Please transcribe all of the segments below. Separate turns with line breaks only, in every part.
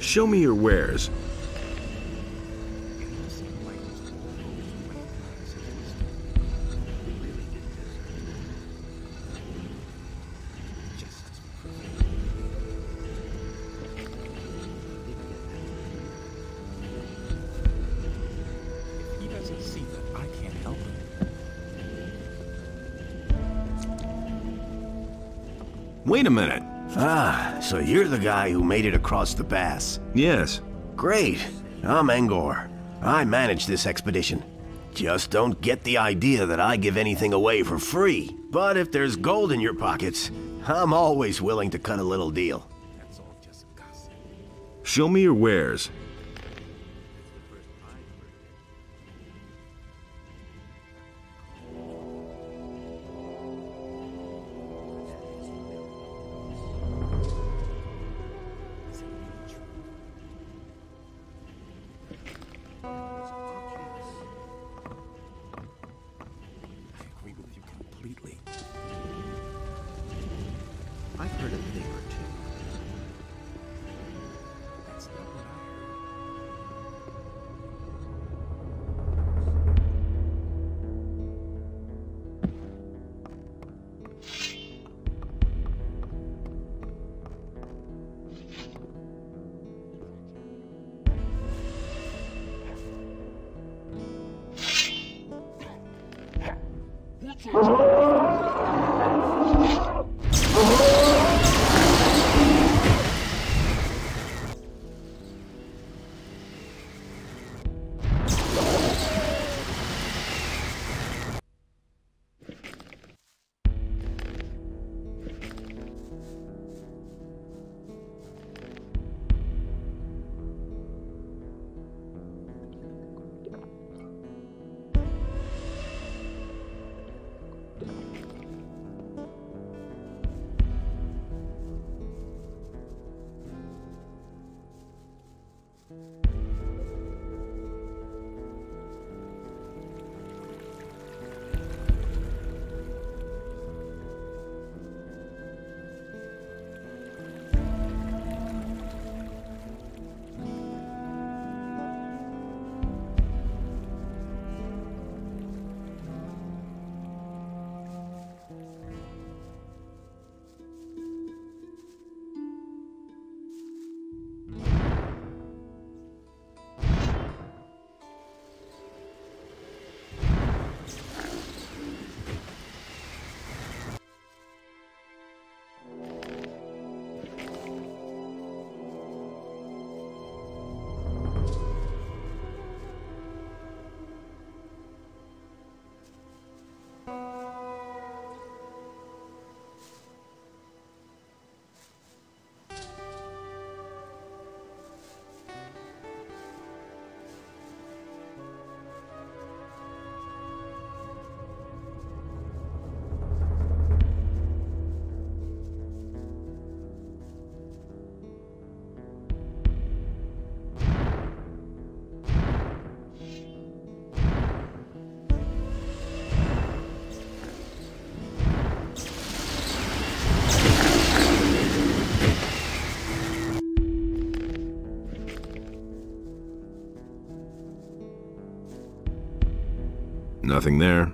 Show me your wares. Wait a minute.
Ah, so you're the guy who made it across the pass.
Yes.
Great. I'm Angor. I manage this expedition. Just don't get the idea that I give anything away for free. But if there's gold in your pockets, I'm always willing to cut a little deal.
That's all just gossip.
Show me your wares.
I've heard a thing or two. That's not what I
Nothing there.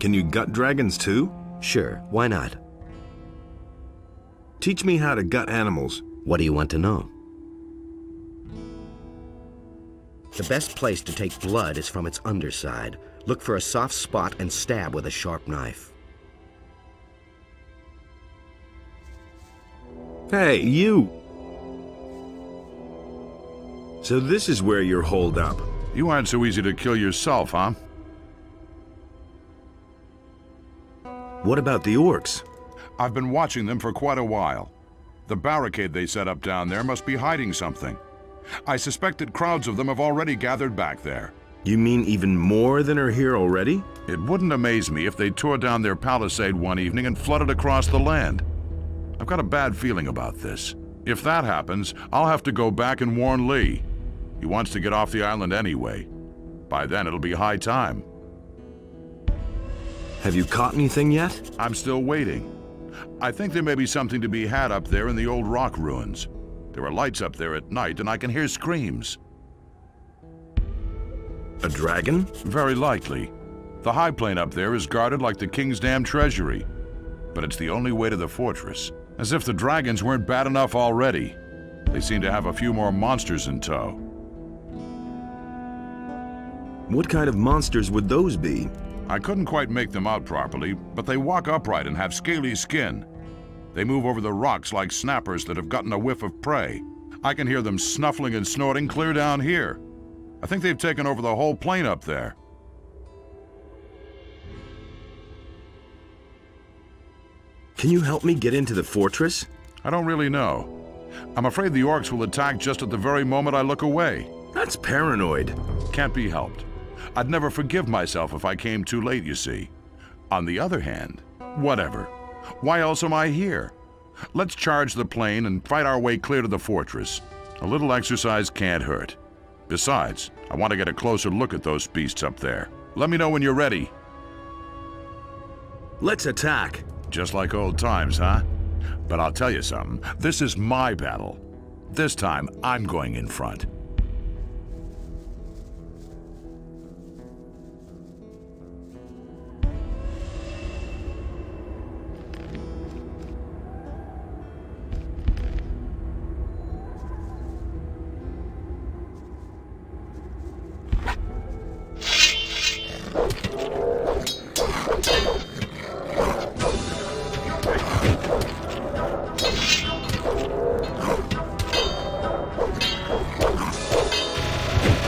Can you gut dragons too?
Sure, why not?
Teach me how to gut animals.
What do you want to know? The best place to take blood is from its underside. Look for a soft spot and stab with a sharp knife.
Hey, you! So this is where you're holed up.
You aren't so easy to kill yourself, huh?
What about the orcs?
I've been watching them for quite a while. The barricade they set up down there must be hiding something. I suspect that crowds of them have already gathered back there.
You mean even more than are here already?
It wouldn't amaze me if they tore down their palisade one evening and flooded across the land. I've got a bad feeling about this. If that happens, I'll have to go back and warn Lee. He wants to get off the island anyway. By then, it'll be high time.
Have you caught anything yet?
I'm still waiting. I think there may be something to be had up there in the old rock ruins. There are lights up there at night, and I can hear screams.
A dragon?
Very likely. The high plain up there is guarded like the King's Dam treasury. But it's the only way to the fortress. As if the dragons weren't bad enough already. They seem to have a few more monsters in tow.
What kind of monsters would those be?
I couldn't quite make them out properly, but they walk upright and have scaly skin. They move over the rocks like snappers that have gotten a whiff of prey. I can hear them snuffling and snorting clear down here. I think they've taken over the whole plain up there.
Can you help me get into the fortress?
I don't really know. I'm afraid the orcs will attack just at the very moment I look away.
That's paranoid.
Can't be helped. I'd never forgive myself if I came too late, you see. On the other hand, whatever. Why else am I here? Let's charge the plain and fight our way clear to the fortress. A little exercise can't hurt. Besides, I want to get a closer look at those beasts up there. Let me know when you're ready.
Let's attack.
Just like old times, huh? But I'll tell you something. This is my battle. This time, I'm going in front.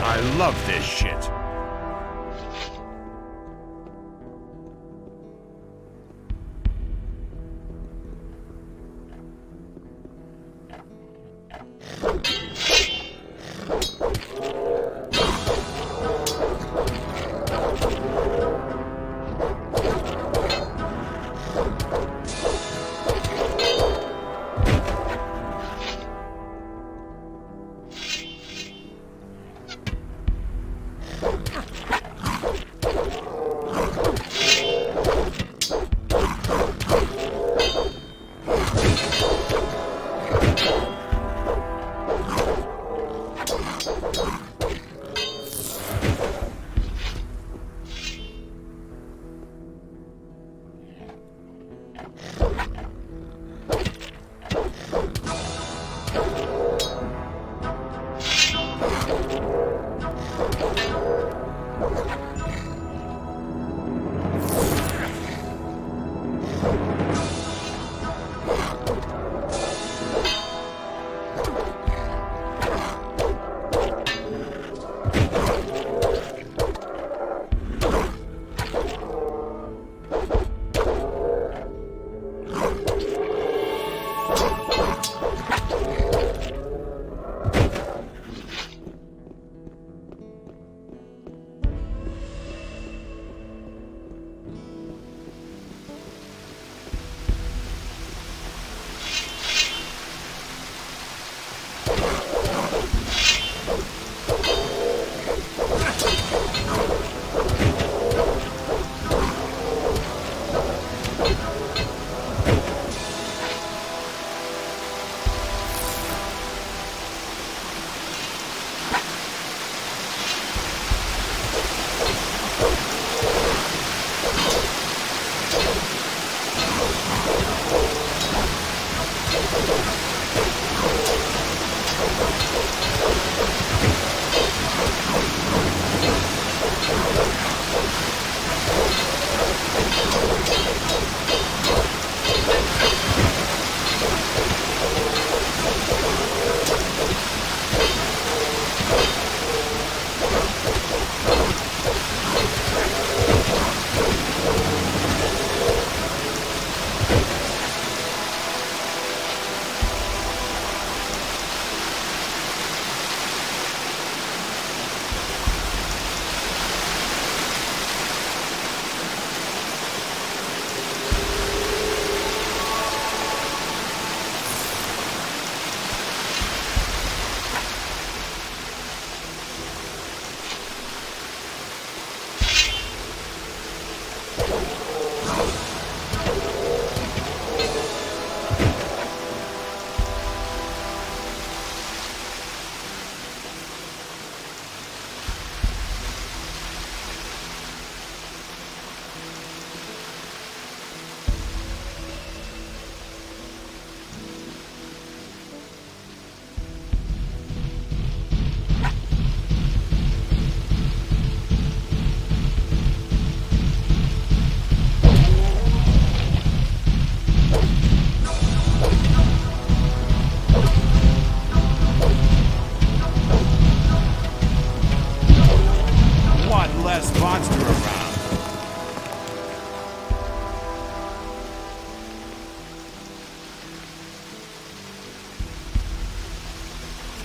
I love this shit.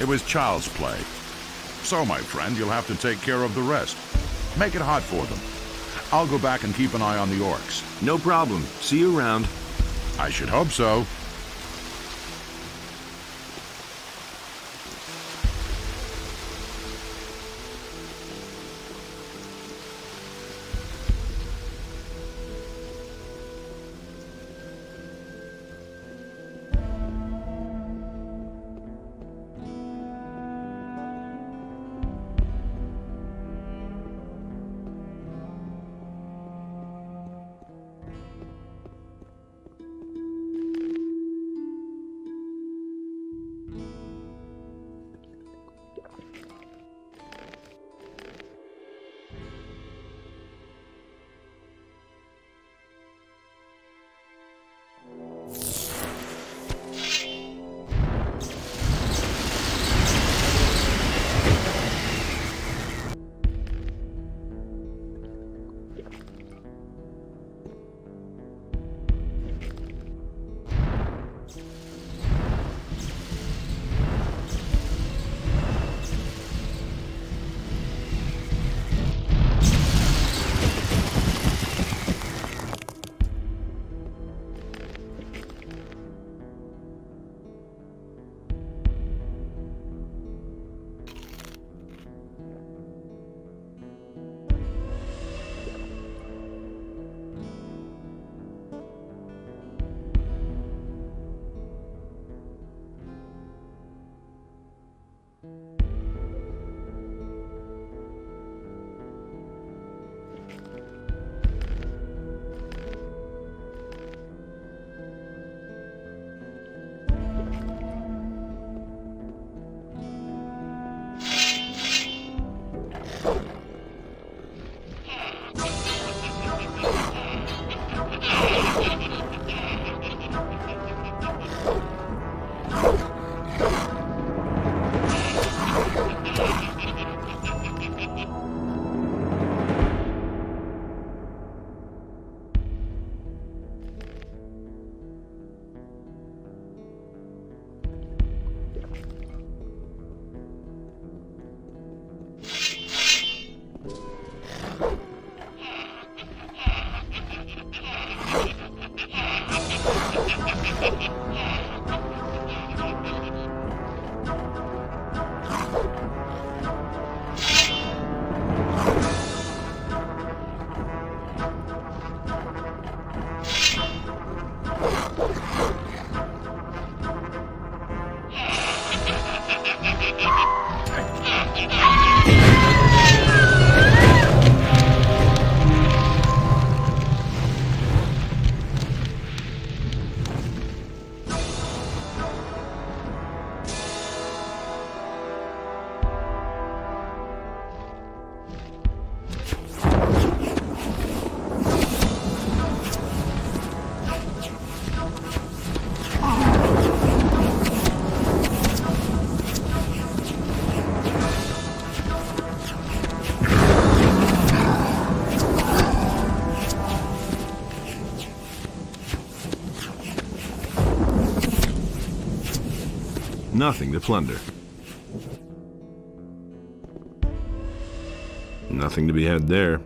It was child's play. So, my friend, you'll have to take care of the rest. Make it hot for them. I'll go back and keep an eye on the orcs.
No problem. See you around.
I should hope so.
Nothing to plunder. Nothing to be had there.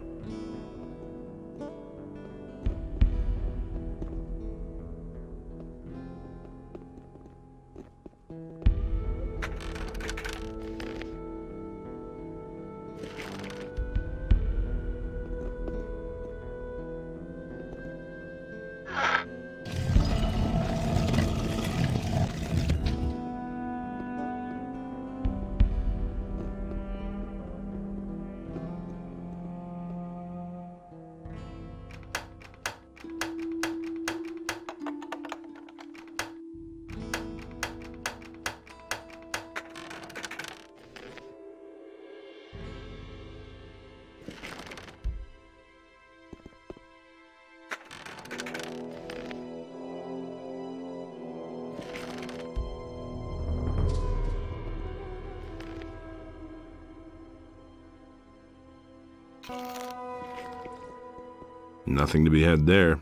Nothing to be had there.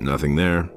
Nothing there.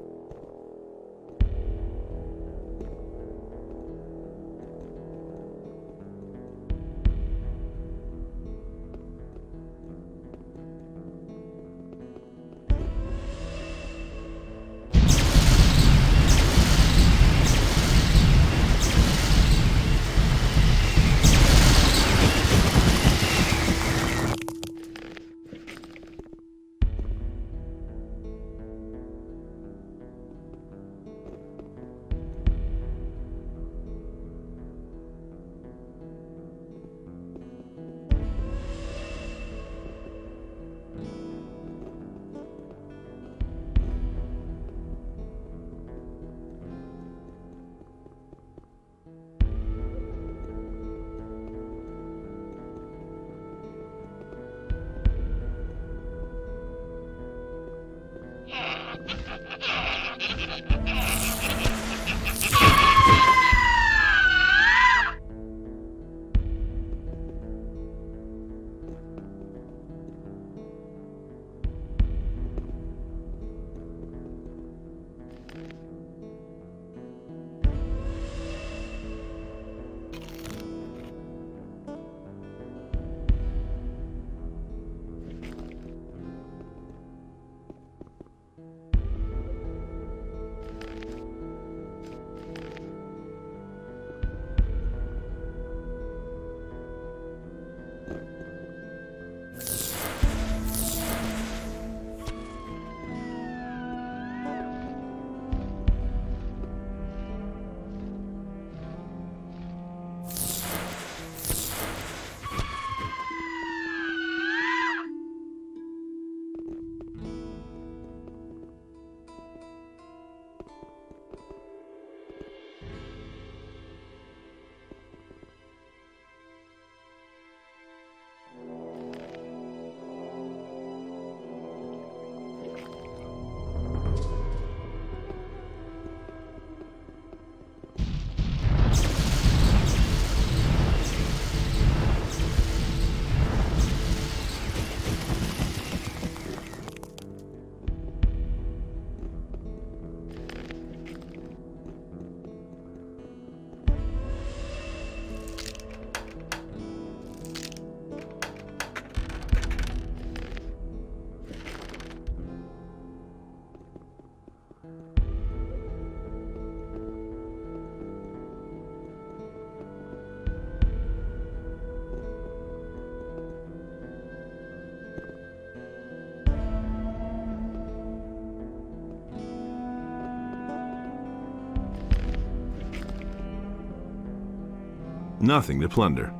Nothing to plunder.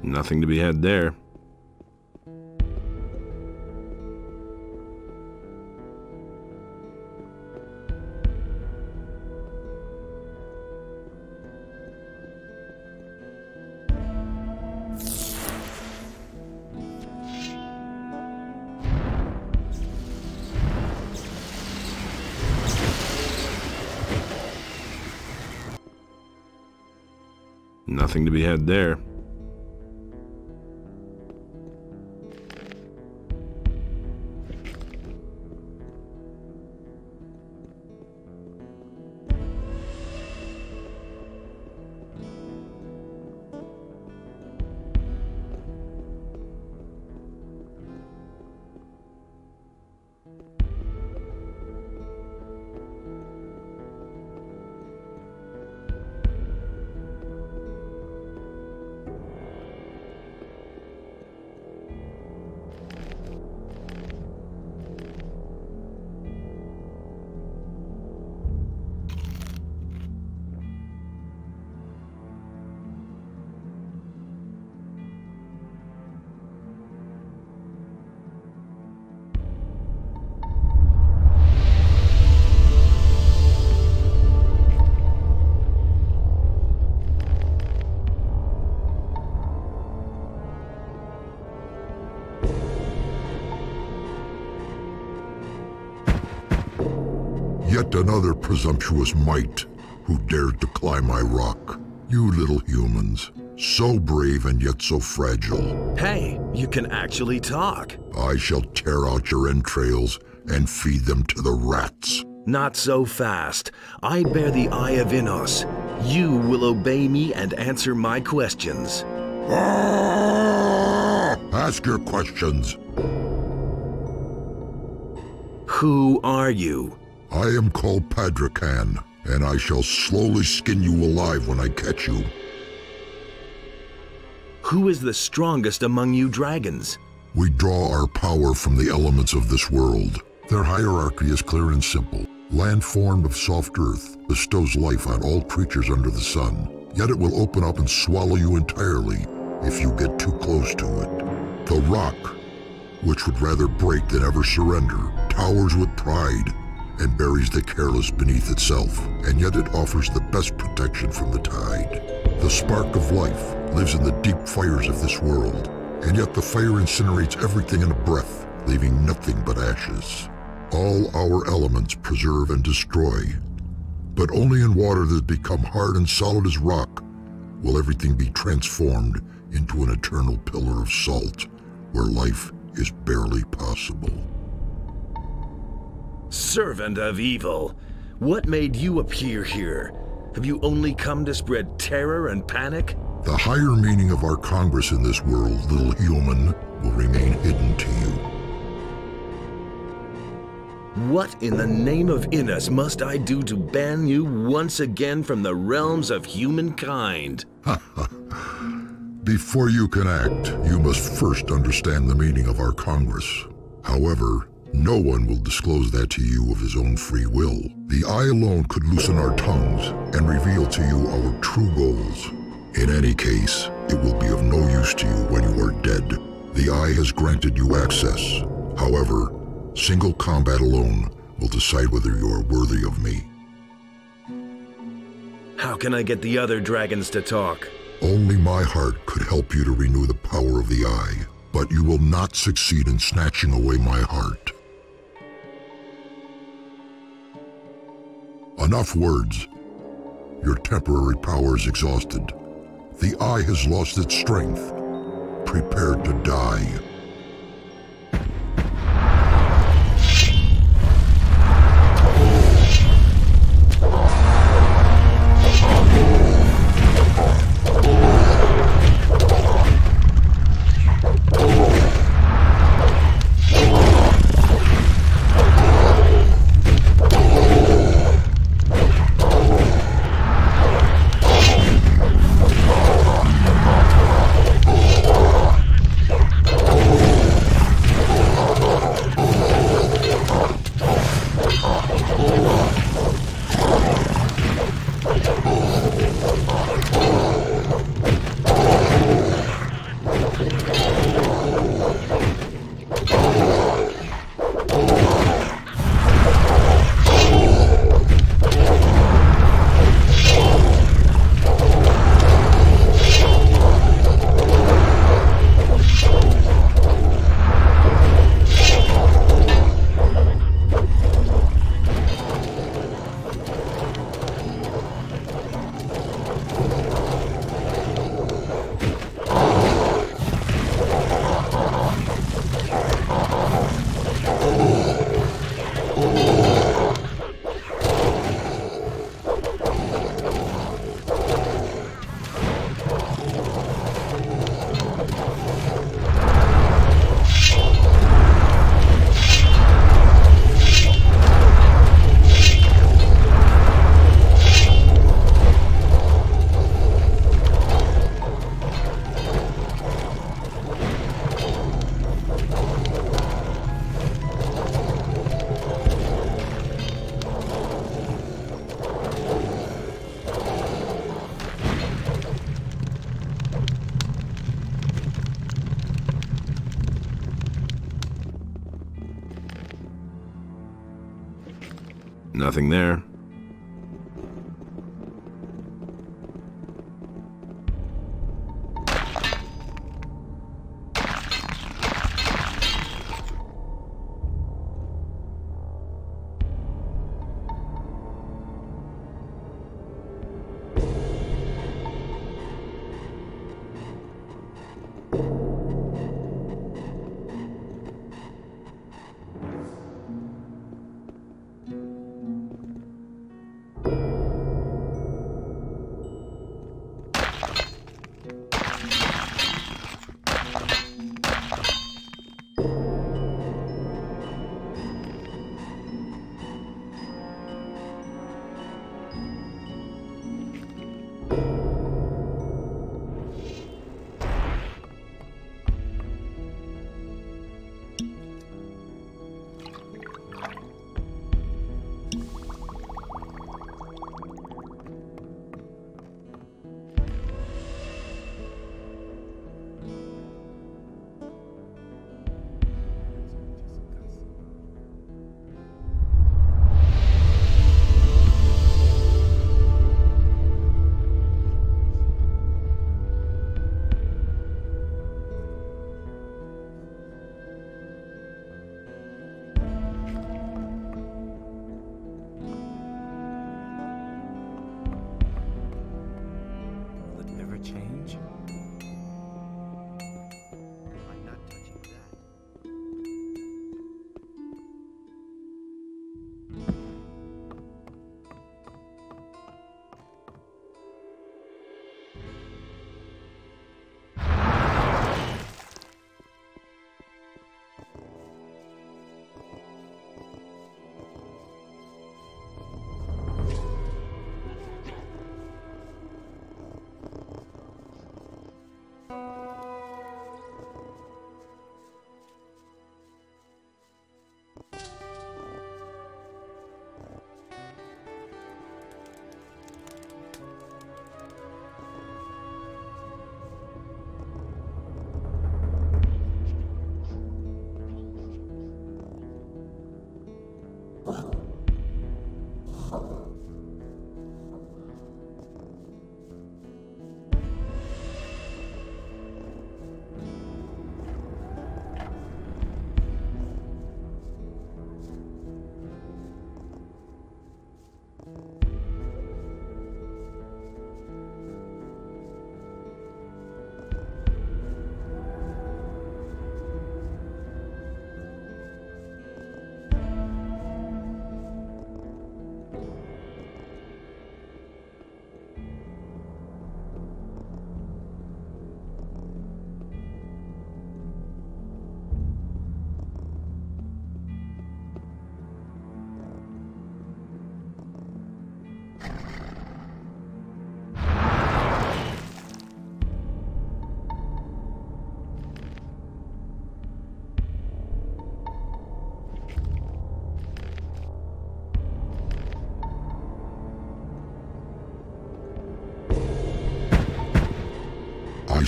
Nothing to be had there. Nothing to be had there.
Yet another presumptuous mite who dared to climb my rock. You little humans, so brave and yet so fragile.
Hey, you can actually talk.
I shall tear out your entrails and feed them to the rats.
Not so fast. I bear the Eye of Innos. You will obey me and answer my questions.
Ask your questions.
Who are you?
I am called Padrakan, and I shall slowly skin you alive when I catch you.
Who is the strongest among you dragons?
We draw our power from the elements of this world. Their hierarchy is clear and simple. Land formed of soft earth bestows life on all creatures under the sun, yet it will open up and swallow you entirely if you get too close to it. The rock, which would rather break than ever surrender, towers with pride and buries the careless beneath itself, and yet it offers the best protection from the tide. The spark of life lives in the deep fires of this world, and yet the fire incinerates everything in a breath, leaving nothing but ashes. All our elements preserve and destroy, but only in water that has become hard and solid as rock will everything be transformed into an eternal pillar of salt, where life is barely possible.
Servant of evil, what made you appear here? Have you only come to spread terror and panic?
The higher meaning of our Congress in this world, little human, will remain hidden to you.
What in the name of Innos must I do to ban you once again from the realms of humankind?
Before you can act, you must first understand the meaning of our Congress. However, no one will disclose that to you of his own free will. The Eye alone could loosen our tongues and reveal to you our true goals. In any case, it will be of no use to you when you are dead. The Eye has granted you access. However, single combat alone will decide whether you are worthy of me.
How can I get the other dragons to talk?
Only my heart could help you to renew the power of the Eye, but you will not succeed in snatching away my heart. Enough words. Your temporary power is exhausted. The Eye has lost its strength. Prepare to die.
Nothing there.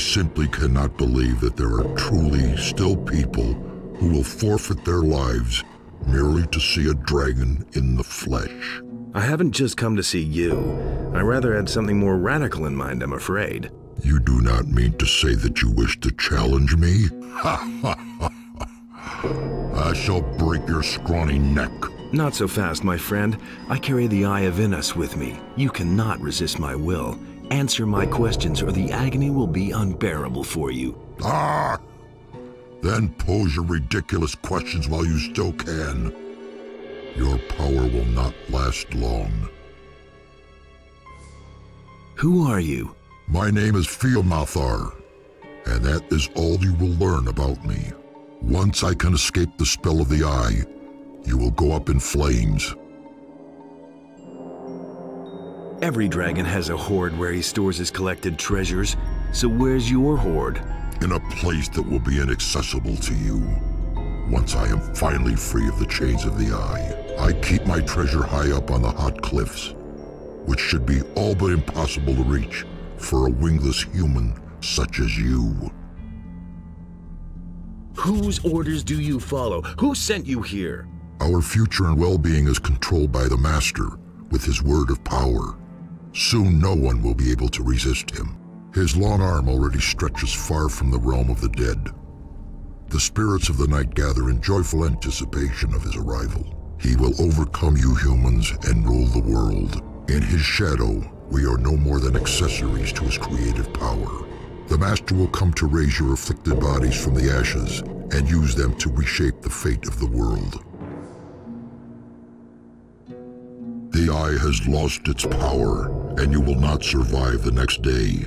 simply cannot believe that there are truly still people who will forfeit their lives merely to see a dragon in the flesh.
I haven't just come to see you. I rather had something more radical in mind, I'm afraid.
You do not mean to say that you wish to challenge me? I shall break your scrawny neck.
Not so fast, my friend. I carry the Eye of Innes with me. You cannot resist my will. Answer my questions or the agony will be unbearable for you.
Ah! Then pose your ridiculous questions while you still can. Your power will not last long.
Who are you?
My name is Fiamathar, and that is all you will learn about me. Once I can escape the spell of the Eye, you will go up in flames.
Every dragon has a hoard where he stores his collected treasures. So where's your hoard?
In a place that will be inaccessible to you. Once I am finally free of the chains of the Eye, I keep my treasure high up on the hot cliffs, which should be all but impossible to reach for a wingless human such as you.
Whose orders do you follow? Who sent you here?
Our future and well-being is controlled by the Master with his word of power. Soon no one will be able to resist him. His long arm already stretches far from the realm of the dead. The spirits of the night gather in joyful anticipation of his arrival. He will overcome you humans and rule the world. In his shadow, we are no more than accessories to his creative power. The Master will come to raise your afflicted bodies from the ashes and use them to reshape the fate of the world. The Eye has lost its power, and you will not survive the next day.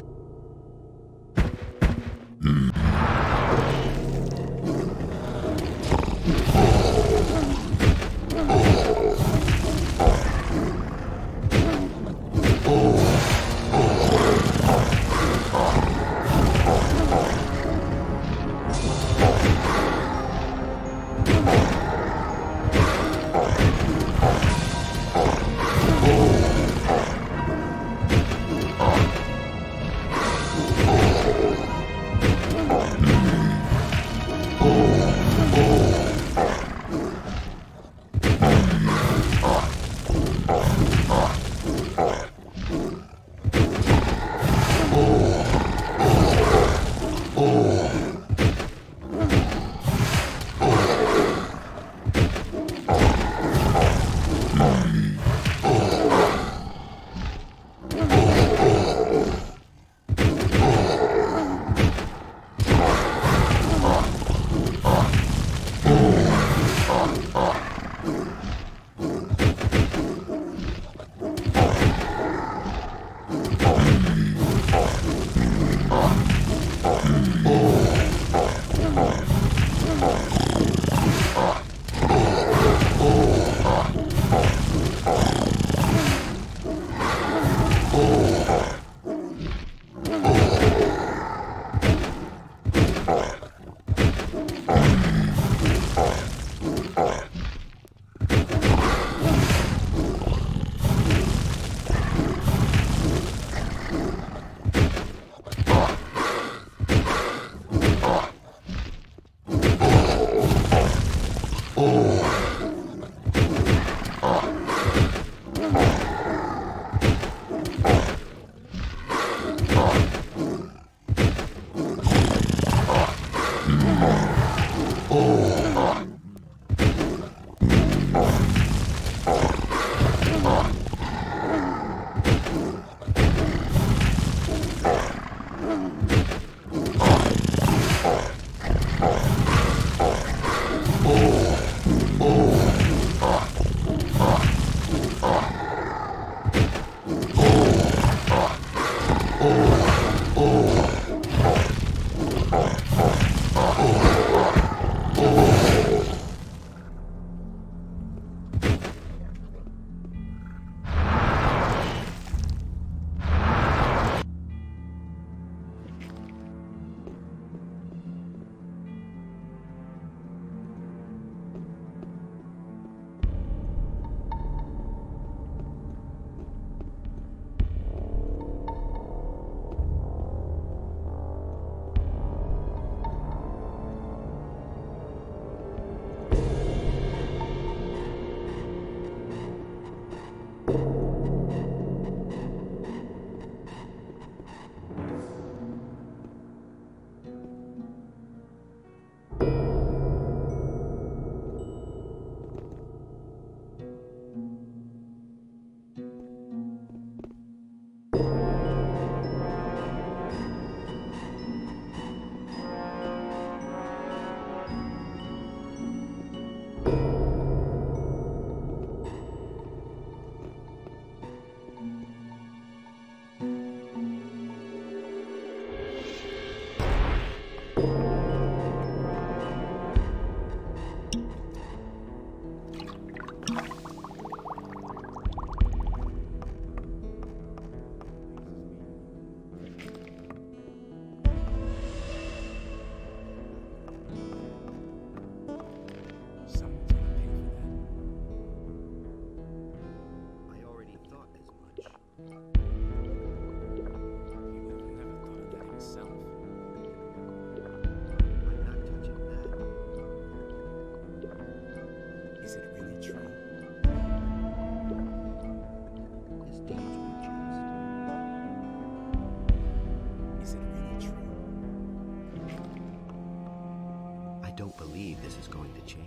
I don't believe this is going to change.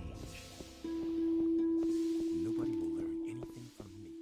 Nobody will learn anything from me.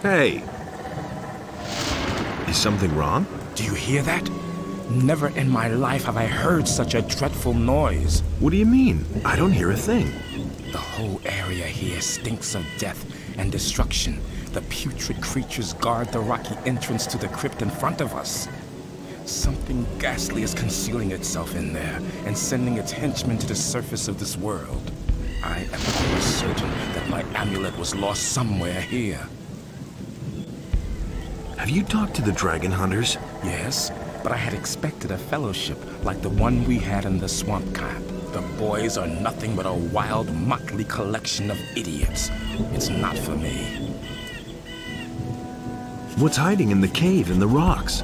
Hey! Is something wrong?
Do you hear that? Never in my life have I heard such a dreadful noise.
What do you mean? I don't hear a thing.
The whole area here stinks of death and destruction. The putrid creatures guard the rocky entrance to the crypt in front of us. Something ghastly is concealing itself in there and sending its henchmen to the surface of this world. I am almost certain that my amulet was lost somewhere here.
Have you talked to the dragon hunters?
Yes, but I had expected a fellowship like the one we had in the swamp camp. The boys are nothing but a wild, motley collection of idiots. It's not for me.
What's hiding in the cave in the rocks?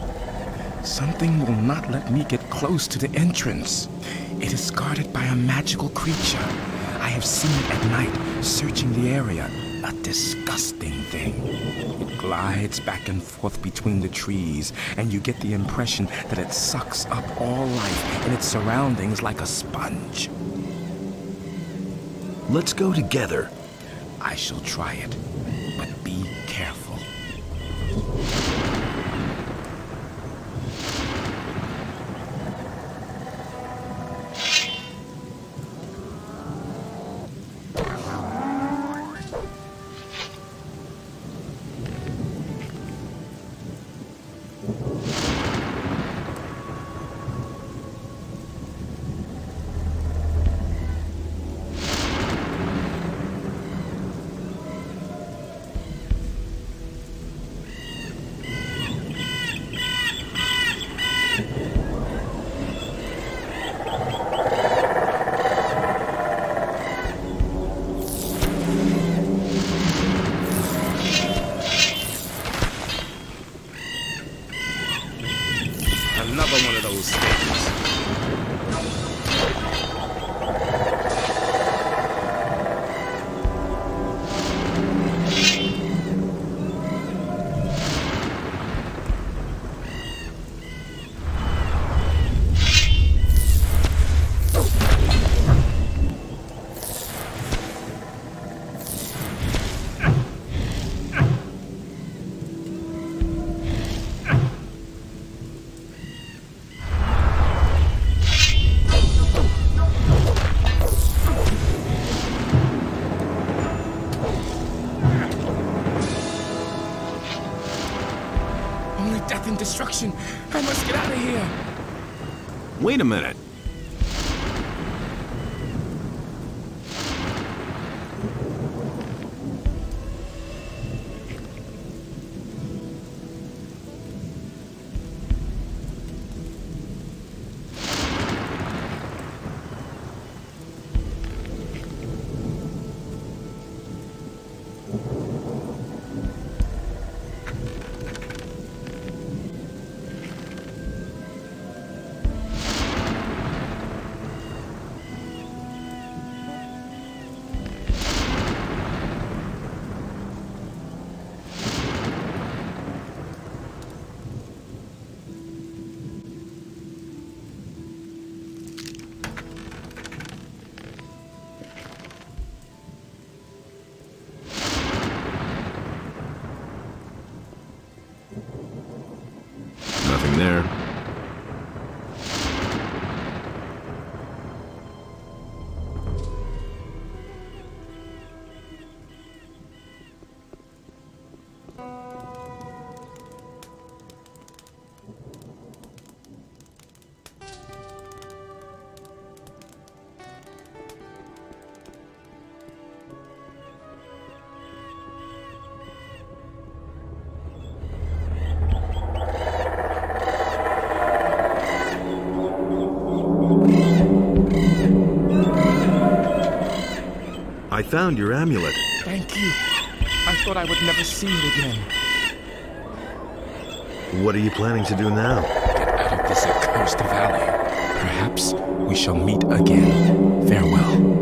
Something will not let me get close to the entrance. It is guarded by a magical creature. I have seen it at night, searching the area. A disgusting thing. It glides back and forth between the trees, and you get the impression that it sucks up all life in its surroundings like a sponge.
Let's go together.
I shall try it, but be careful. Another one of those things. Death and destruction. I must get out of here.
Wait a minute. I found your amulet.
Thank you. I thought I would never see it again.
What are you planning to do now?
Get out of this accursed valley. Perhaps we shall meet again. Farewell.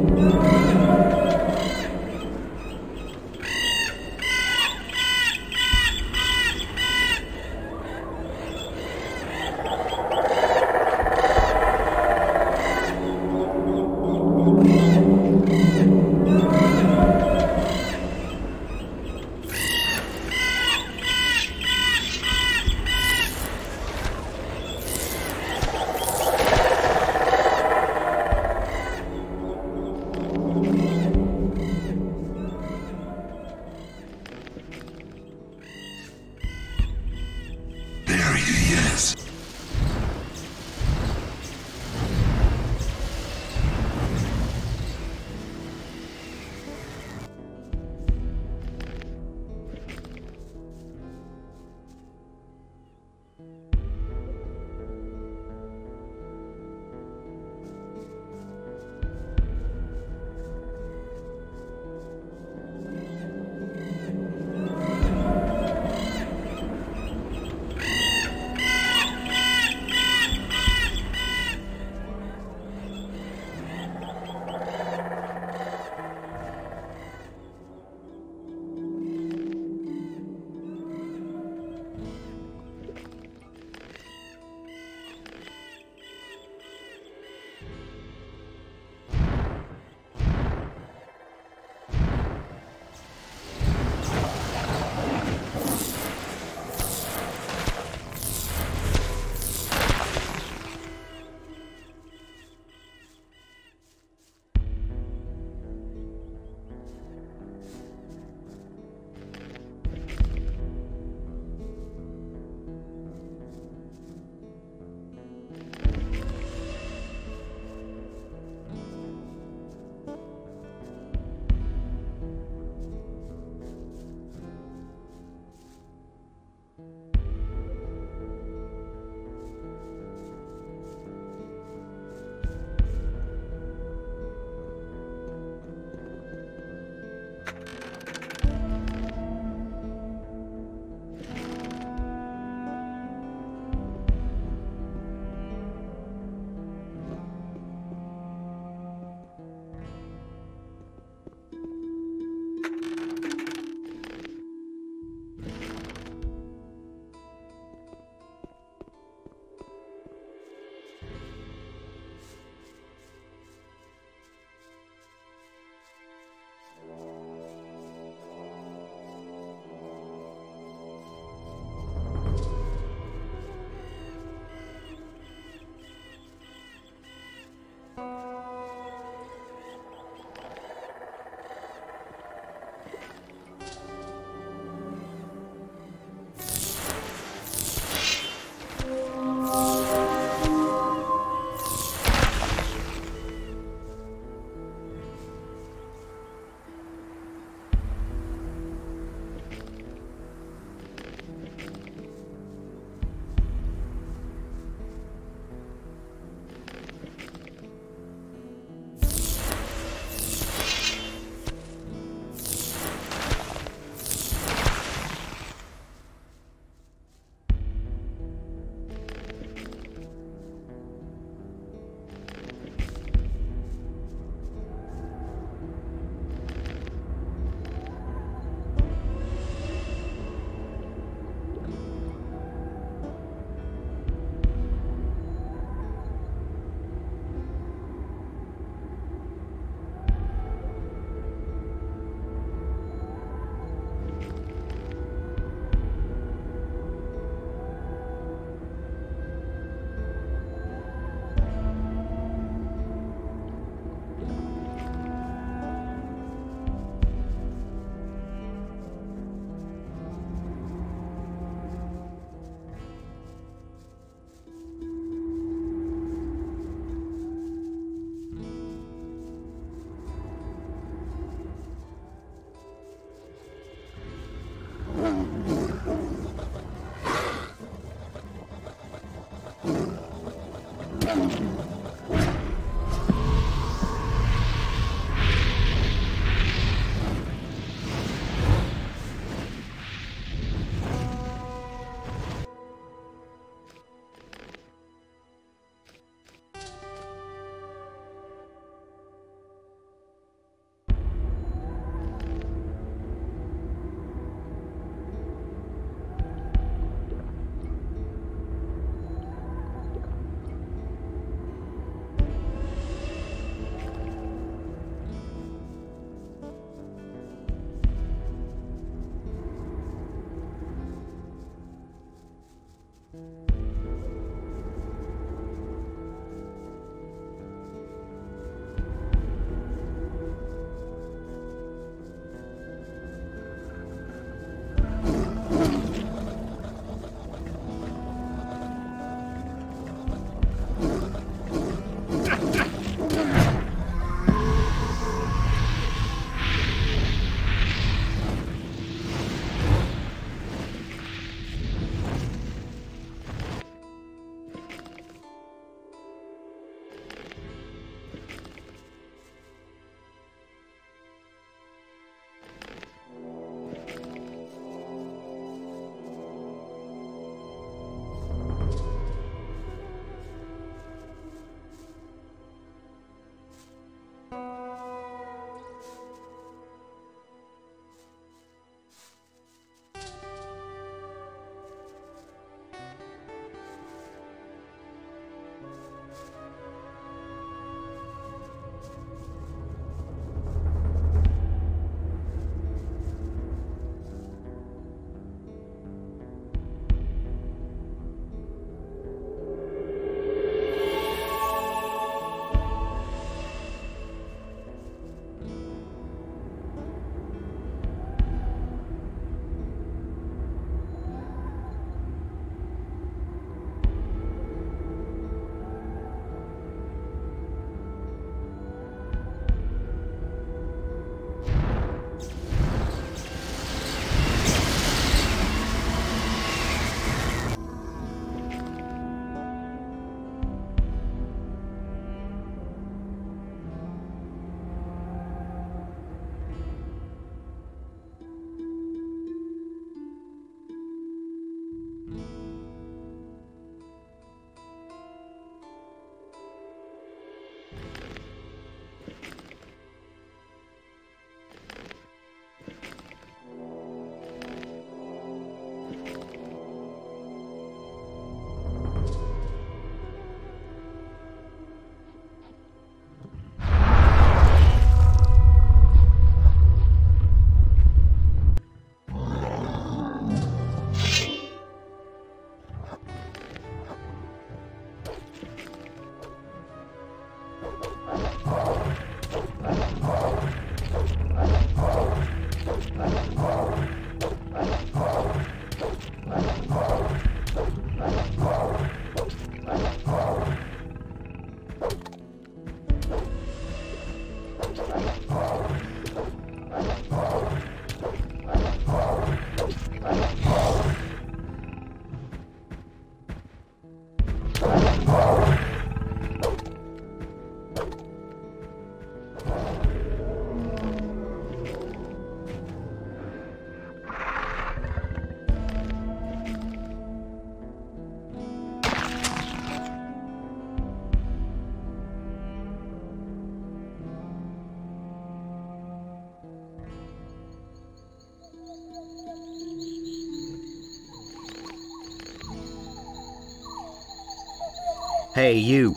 Hey, you.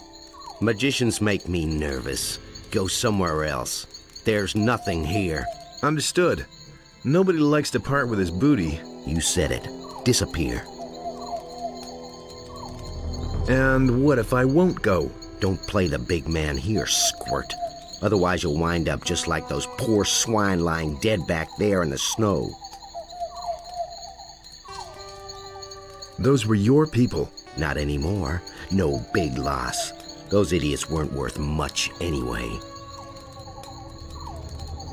Magicians make me nervous. Go somewhere else. There's nothing here.
Understood. Nobody likes to part with his booty.
You said it. Disappear.
And what if I won't go?
Don't play the big man here, squirt. Otherwise you'll wind up just like those poor swine lying dead back there in the snow.
Those were your people.
Not anymore. No big loss. Those idiots weren't worth much anyway.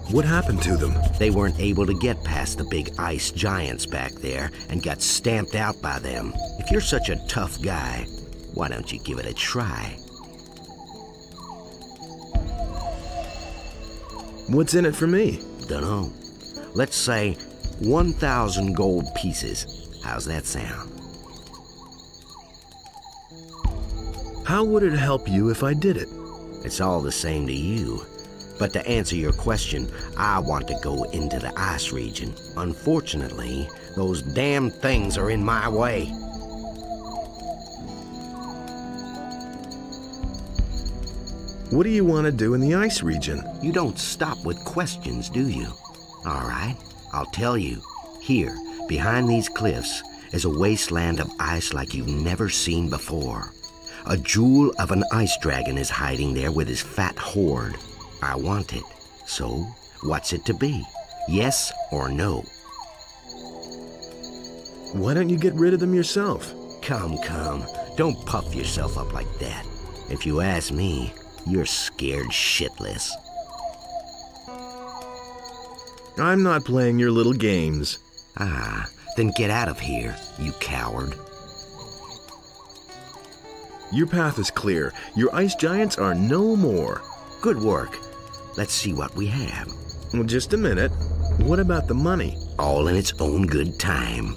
What happened to them?
They weren't able to get past the big ice giants back there and got stamped out by them. If you're such a tough guy, why don't you give it a try?
What's in it for me?
Dunno. Let's say 1,000 gold pieces. How's that sound?
How would it help you if I did it?
It's all the same to you. But to answer your question, I want to go into the ice region. Unfortunately, those damn things are in my way.
What do you want to do in the ice region?
You don't stop with questions, do you? All right, I'll tell you. Here, behind these cliffs, is a wasteland of ice like you've never seen before. A jewel of an ice dragon is hiding there with his fat horde. I want it. So, what's it to be? Yes or no?
Why don't you get rid of them yourself?
Come. Don't puff yourself up like that. If you ask me, you're scared shitless.
I'm not playing your little games.
Ah, then get out of here, you coward.
Your path is clear. Your ice giants are no more.
Good work. Let's see what we have.
Well, just a minute. What about the money?
All in its own good time.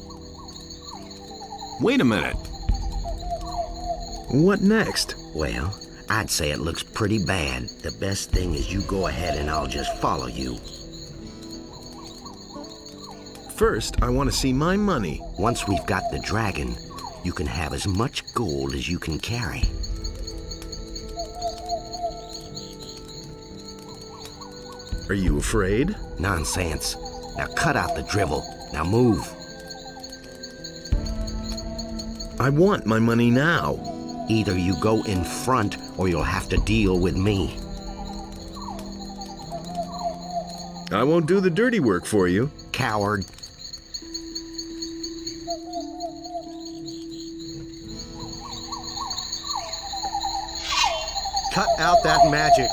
Wait a minute.
What next?
Well, I'd say it looks pretty bad. The best thing is you go ahead and I'll just follow you.
First, I want to see my money.
Once we've got the dragon, you can have as much gold as you can carry.
Are you afraid?
Nonsense. Now cut out the drivel. Now move.
I want my money now.
Either you go in front or you'll have to deal with me.
I won't do the dirty work for you.
Coward.
Cut out that magic.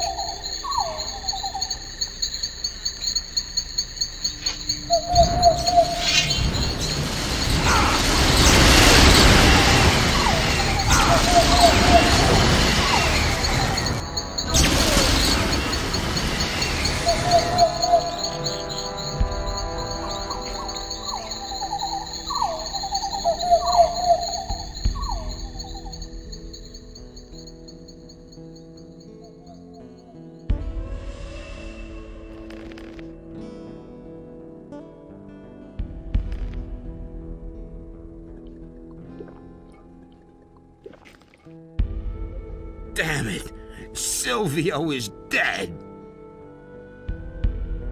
Damn it! Silvio is dead!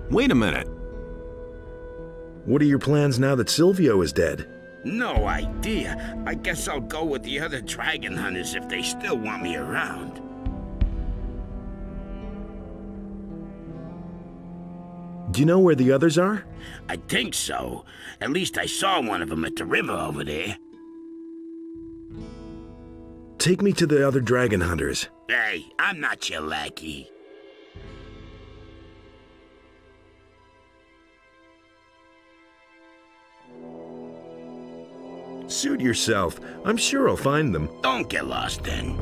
Wait a minute.
What are your plans now that Silvio is dead?
No idea. I guess I'll go with the other dragon hunters if they still want me around.
Do you know where the others are?
I think so. At least I saw one of them at the river over there.
Take me to the other dragon hunters.
Hey, I'm not your lackey.
Suit yourself. I'm sure I'll find them.
Don't get lost then.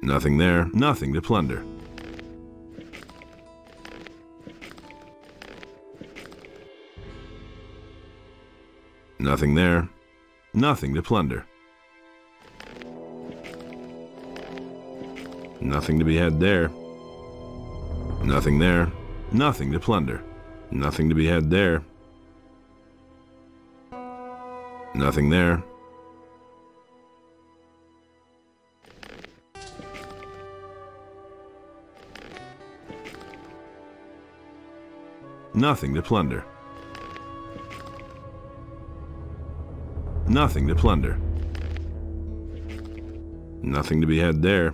Nothing there, nothing to plunder. Nothing there, nothing to plunder. Nothing to be had there. Nothing there, nothing to plunder. Nothing to be had there. Nothing there. Nothing to plunder. Nothing to plunder. Nothing to be had there.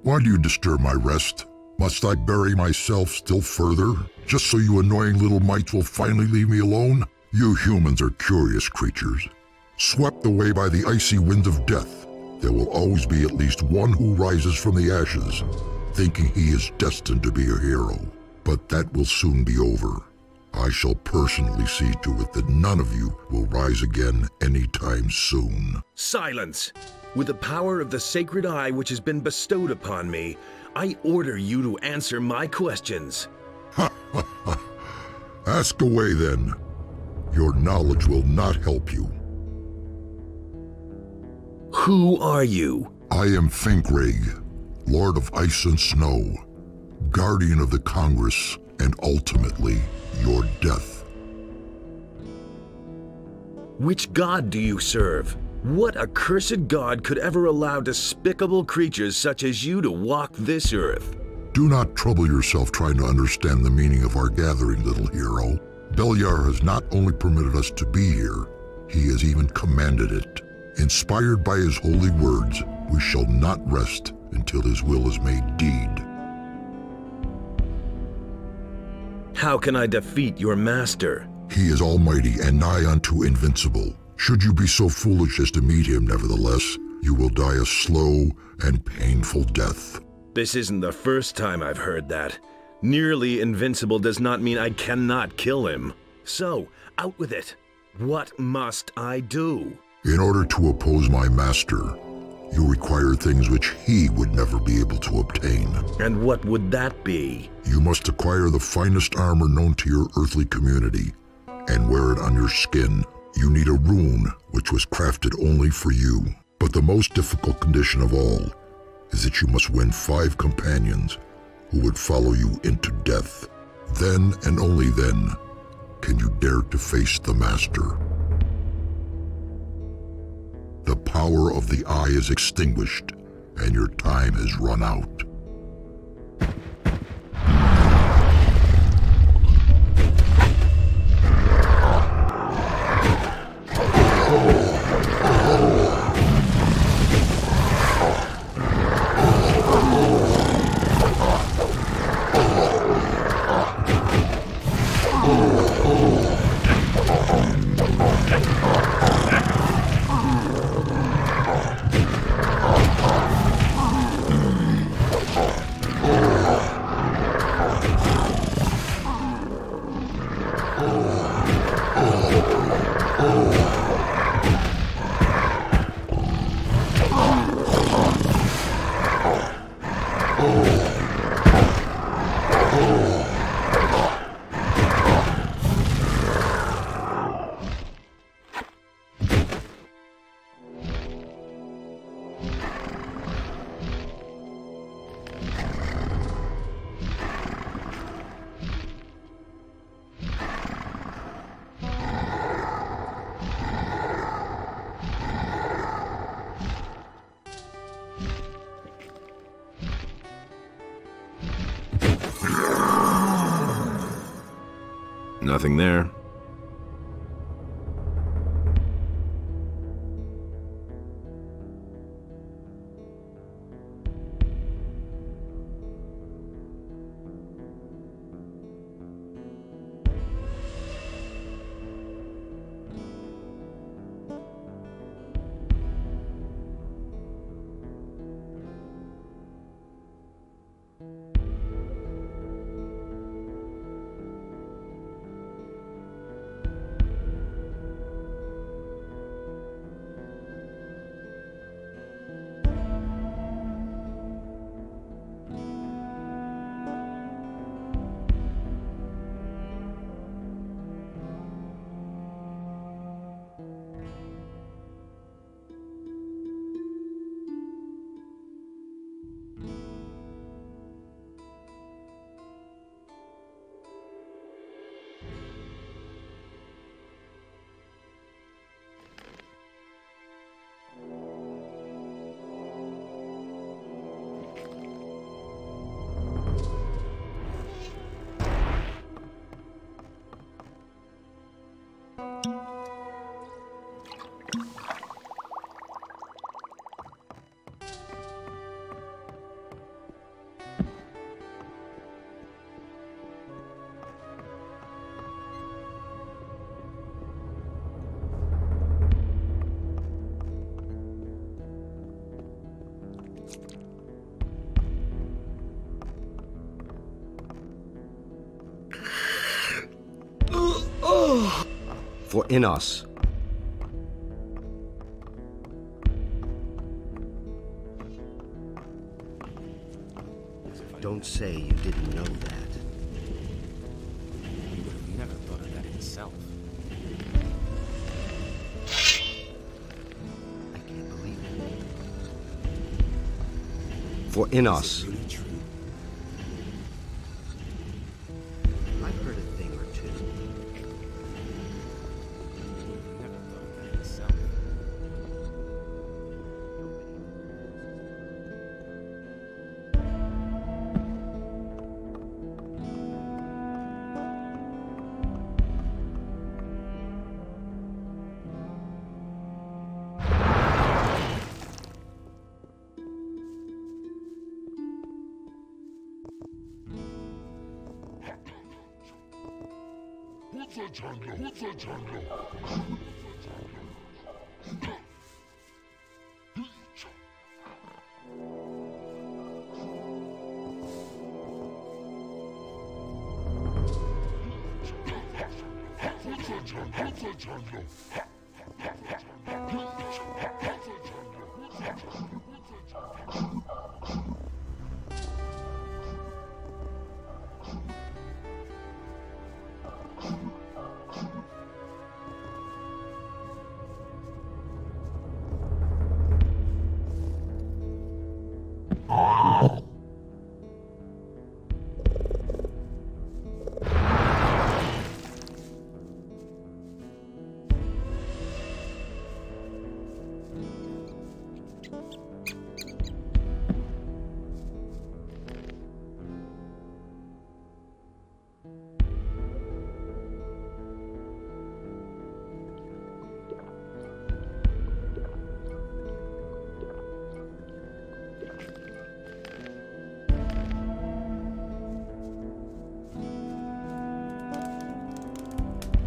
Why do you disturb my rest? Must I bury myself still further, just so you annoying little mites will finally leave me alone? You humans are curious creatures. Swept away by the icy wind of death, there will always be at least one who rises from the ashes, thinking he is destined to be a hero. But that will soon be over. I shall personally see to it that none of you will rise again anytime soon.
Silence! With the power of the sacred eye which has been bestowed upon me, I order you to answer my questions.
Ha ha ha! Ask away then. Your knowledge will not help you.
Who are you?
I am Finkrig, Lord of Ice and Snow, Guardian of the Congress, and ultimately, your death.
Which god do you serve? What accursed god could ever allow despicable creatures such as you to walk this earth?
Do not trouble yourself trying to understand the meaning of our gathering, little hero. Beliar has not only permitted us to be here, he has even commanded it. Inspired by his holy words, we shall not rest until his will is made deed.
How can I defeat your master?
He is almighty and nigh unto invincible. Should you be so foolish as to meet him, nevertheless, you will die a slow and painful death.
This isn't the first time I've heard that. Nearly invincible does not mean I cannot kill him. So, out with it. What must I do?
In order to oppose my master, you require things which he would never be able to obtain.
And what would that be?
You must acquire the finest armor known to your earthly community and wear it on your skin. You need a rune which was crafted only for you. But the most difficult condition of all is that you must win 5 companions who would follow you into death. Then and only then can you dare to face the master. The power of the eye is extinguished and your time has run out.
Nothing there.
For Innos. Don't say you didn't know that.
He would have never thought of that himself.
I can't believe it. For Innos.
Really true?
I've heard a thing or two.
He would have never thought of that himself.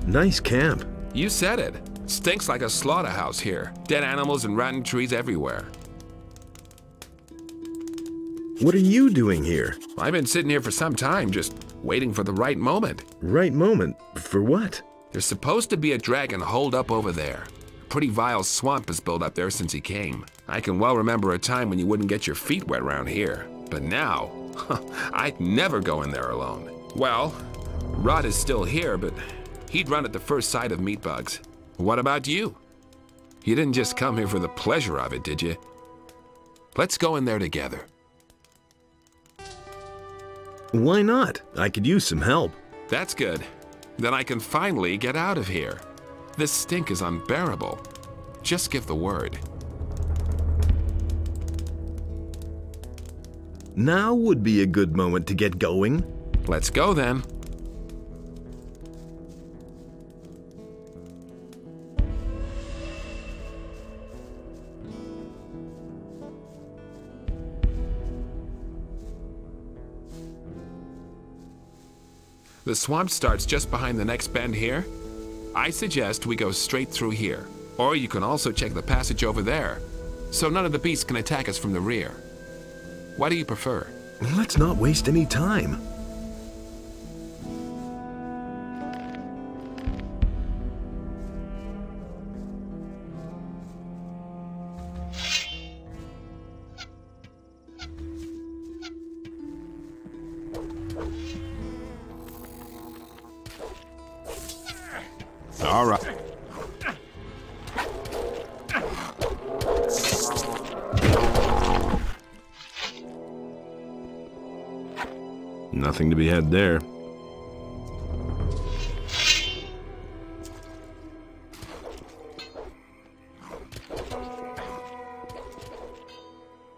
Nice camp.
You said it. Stinks like a slaughterhouse here. Dead animals and rotten trees everywhere.
What are you doing here?
I've been sitting here for some time, just waiting for the right moment.
Right moment? For what?
There's supposed to be a dragon holed up over there. A pretty vile swamp has built up there since he came. I can well remember a time when you wouldn't get your feet wet around here. But now, I'd never go in there alone. Well, Rod is still here, but he'd run at the first sight of meat bugs. What about you? You didn't just come here for the pleasure of it, did you? Let's go in there together.
Why not? I could use some help.
That's good. Then I can finally get out of here. This stink is unbearable. Just give the word.
Now would be a good moment to get going.
Let's go then. The swamp starts just behind the next bend here. I suggest we go straight through here. Or you can also check the passage over there, so none of the beasts can attack us from the rear. What do you prefer?
Let's not waste any time.
All right.
Nothing to be had there.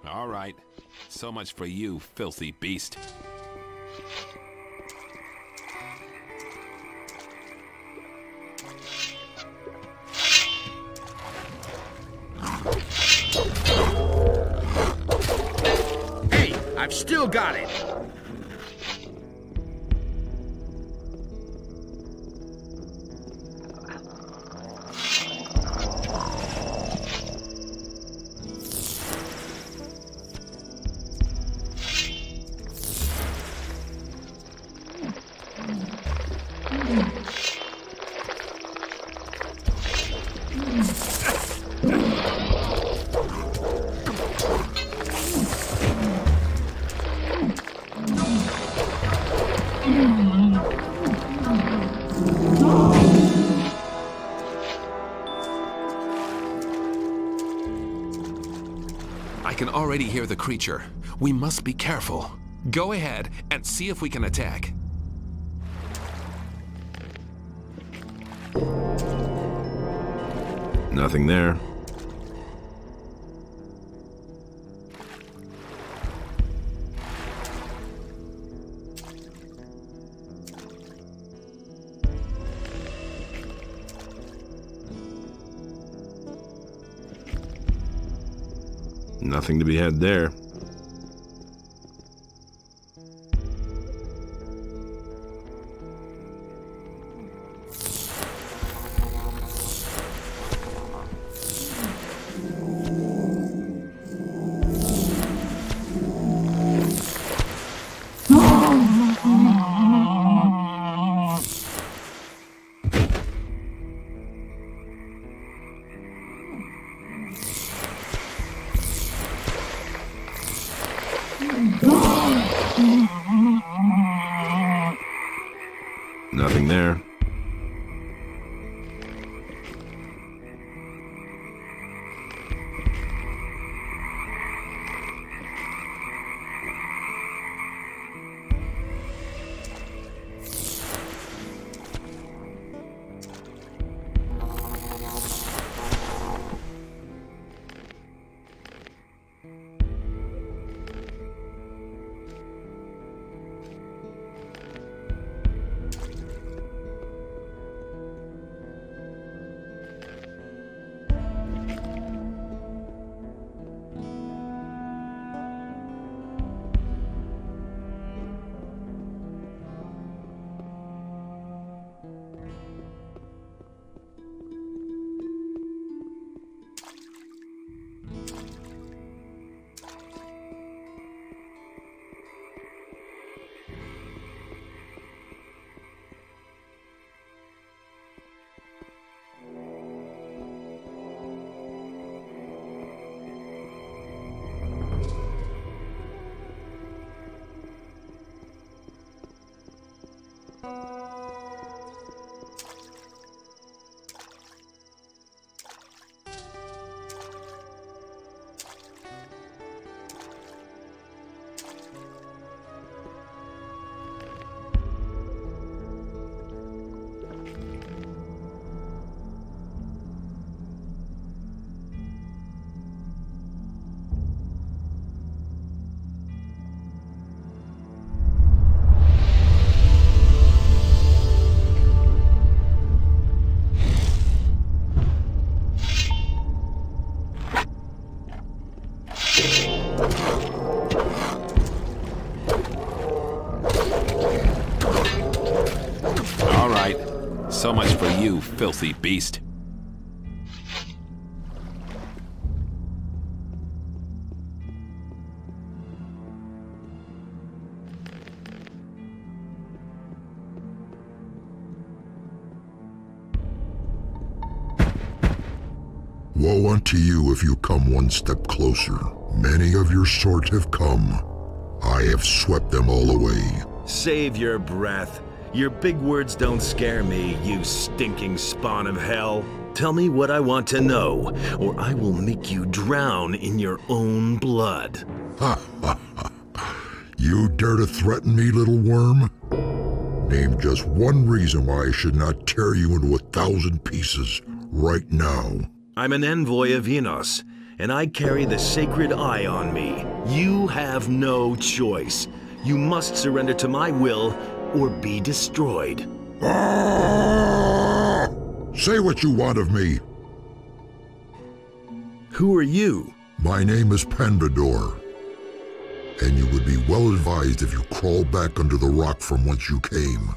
All right. So much for you, filthy beast.
Hey, I've still got it.
I can already hear the creature. We must be careful. Go ahead and see if we can attack.
Nothing there. Nothing to be had there. Nothing there.
So much for you, filthy beast.
Woe unto you if you come one step closer. Many of your sort have come. I have swept them all away.
Save your breath. Your big words don't scare me, you stinking spawn of hell. Tell me what I want to know, or I will make you drown in your own blood.
Ha ha ha. You dare to threaten me, little worm? Name just one reason why I should not tear you into 1,000 pieces right now.
I'm an envoy of Enos, and I carry the sacred eye on me. You have no choice. You must surrender to my will, or be destroyed.
Ah! Say what you want of me.
Who are you?
My name is Pandador, and you would be well advised if you crawl back under the rock from whence you came.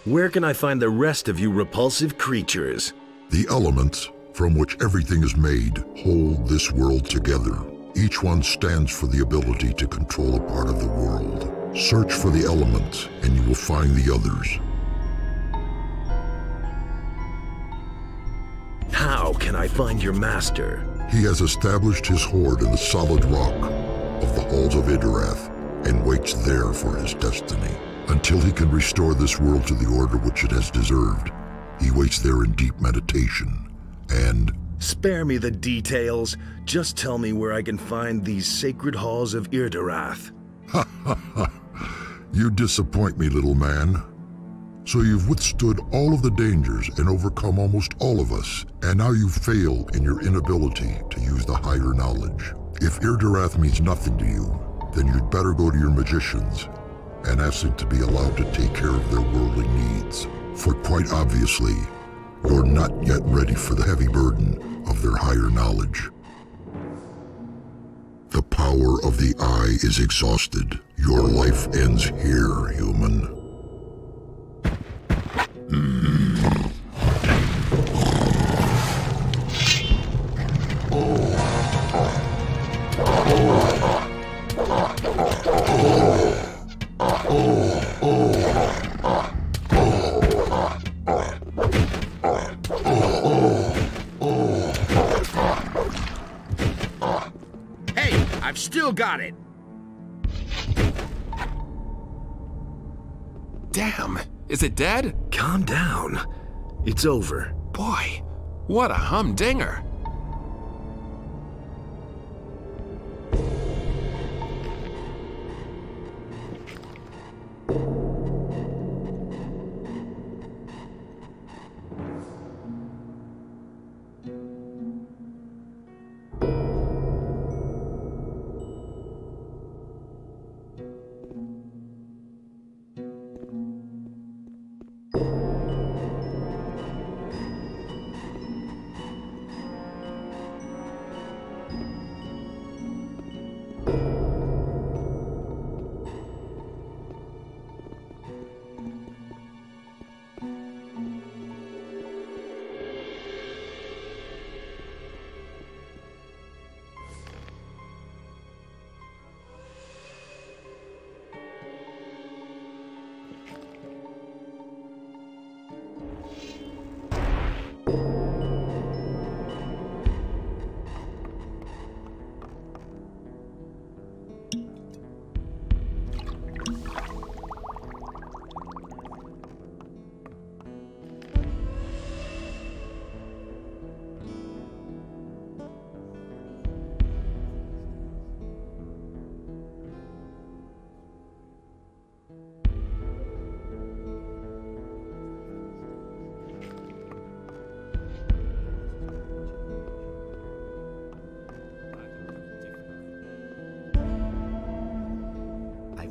Where can I find the rest of you repulsive creatures?
The elements, from which everything is made, hold this world together. Each one stands for the ability to control a part of the world. Search for the elements, and you will find the others.
How can I find your master?
He has established his hoard in the solid rock of the halls of Idarath, and waits there for his destiny. Until he can restore this world to the order which it has deserved, he waits there in deep meditation, and...
Spare me the details. Just tell me where I can find these sacred halls of Idarath.
Ha ha ha! You disappoint me, little man. So you've withstood all of the dangers and overcome almost all of us, and now you fail in your inability to use the higher knowledge. If Idarath means nothing to you, then you'd better go to your magicians and ask them to be allowed to take care of their worldly needs. For quite obviously, you're not yet ready for the heavy burden of their higher knowledge. The power of the Eye is exhausted. Your life ends here, human.
Hey, I've still got it.
Damn, is it dead?
Calm down. It's over.
Boy, what a humdinger.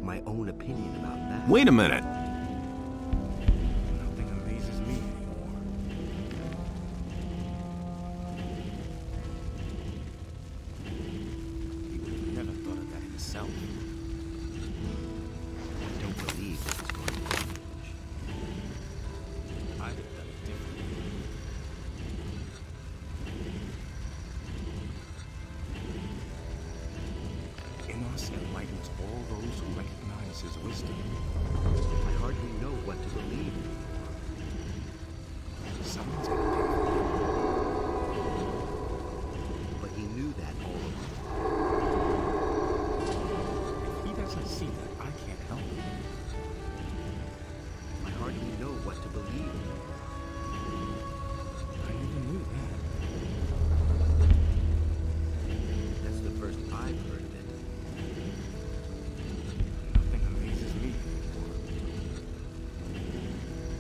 My own opinion about that.
Wait a minute.
Nothing amazes me anymore. He would have never thought of that himself.
I don't believe this is going to change.
recognize his wisdom.
I hardly know what to believe anymore.
Someone's gonna pay for that.
But he knew that all along.
If he doesn't see that, I can't help him.
I hardly know what to believe anymore.
I never knew that.
That's the first I've heard of it.
Nothing amazes me anymore.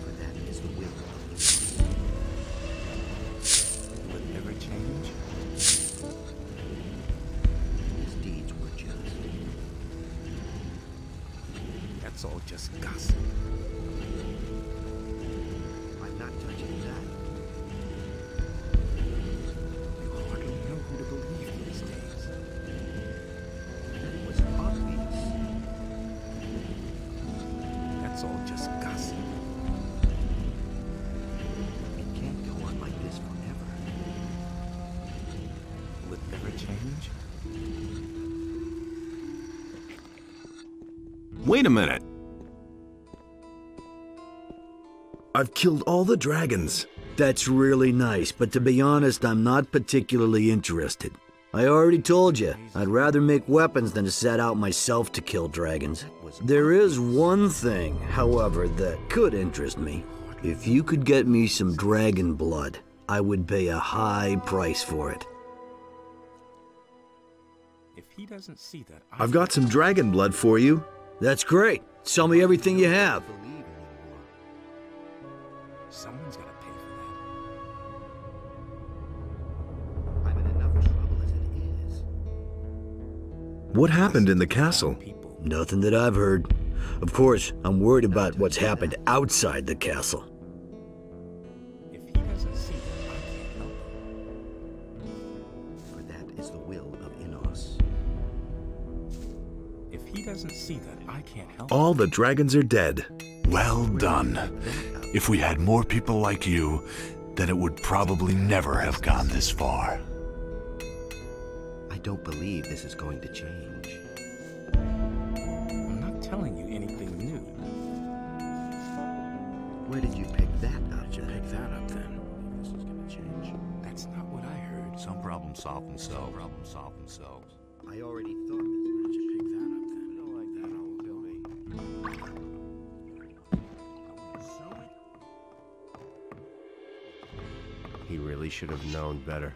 For that is the will of
Will it ever change?
his deeds were just.
That's all just gossip.
I'm not touching that.
You hardly know who to believe these days.
That was obvious.
That's all just gossip.
It can't go on like this forever.
Will it ever change?
Wait a minute. I've killed all the dragons.
That's really nice, but to be honest, I'm not particularly interested. I already told you, I'd rather make weapons than to set out myself to kill dragons. There is one thing, however, that could interest me. If you could get me some dragon blood, I would pay a high price for it.
If he doesn't see that,
I've got some dragon blood for you.
That's great. Sell me everything you have.
Believe anymore.
Someone's gotta pay for
I'm in enough trouble as it is.
What happened in the castle?
that. People.
Nothing that I've heard. Of course, I'm worried about what's happened outside the castle.
If he doesn't see that, I can't help him.
For that is the will of Innos.
If he doesn't see that, I can't help him.
All the dragons are dead.
Well done. If we had more people like you, then it would probably never have gone this far.
I don't believe this is going to change.
I'm not telling you anything new.
Where did you pick that up?
Pick that up then. This is gonna change.
That's not what I heard.
Some problems solve themselves. Problems solve themselves.
I already thought this.
Where did you pick that up then? I don't like that. Don't tell me.
He really should have known better.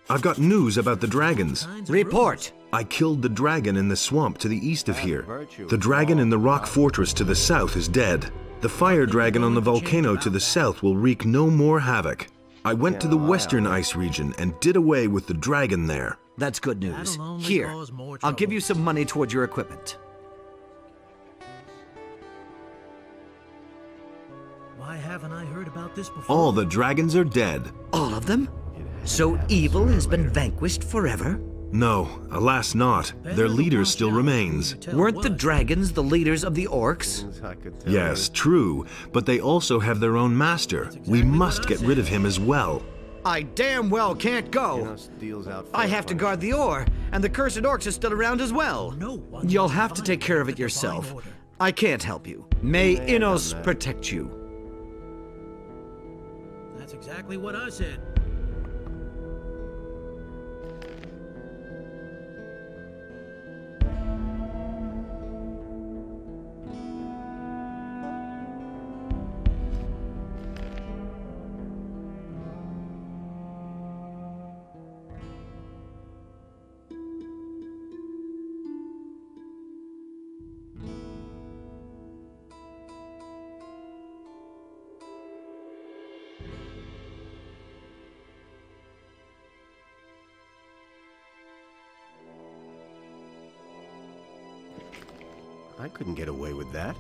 I've got news about the dragons.
Report!
I killed the dragon in the swamp to the east of here. The dragon in the rock fortress to the south is dead. The fire dragon on the volcano to the south will wreak no more havoc. I went to the western ice region and did away with the dragon there.
That's good news. Here, I'll give you some money towards your equipment.
Why haven't I heard about this before?
All the dragons are dead.
All of them? So evil has been vanquished forever?
No, alas not. Their leader still remains.
Weren't the dragons the leaders of the orcs?
Yes, true, but they also have their own master. We must get rid of him as well.
I damn well can't go. I have to guard the ore, and the cursed orcs are still around as well. You'll have to take care of it yourself. I can't help you. May Innos protect you.
That's exactly what I said.
I couldn't get away with that.